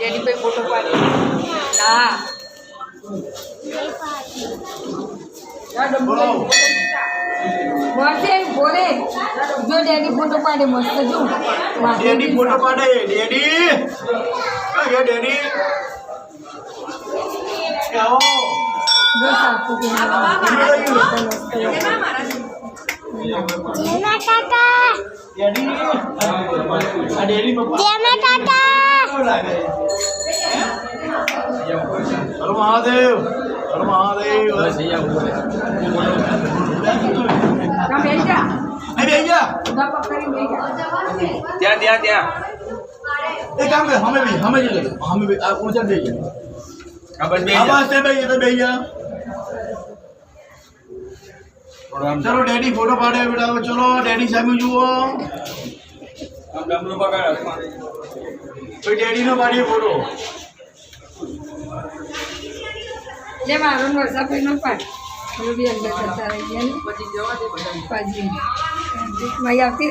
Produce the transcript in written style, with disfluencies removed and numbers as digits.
તેની पे फोटो पाड़े हां बोलते बोले जो डैडी फोटो पाड़े मस्त जो डैडी फोटो पाड़े डैडी क्या डैडी क्या हो बस आपको જેના કાકા डैडी आ डैडी पप्पा જેના કાકા हर महादेव काम भेज जा अरे भैया उधर पकड़ी भेज जा ત્યાં एक काम कर हमें भी आप ऊंचा भेजिए ખબર आवाज से भैया तो भैया चलो डैडी फोटो पाड़े बेटा चलो डैडी सामने जुओ આમ ડમરું પકડ कोई डैडी नो पाड़िए फोटो ले मारो नो सब नो पाड़ वो भी अंदर करता रह गया नहीं પછી मैं आती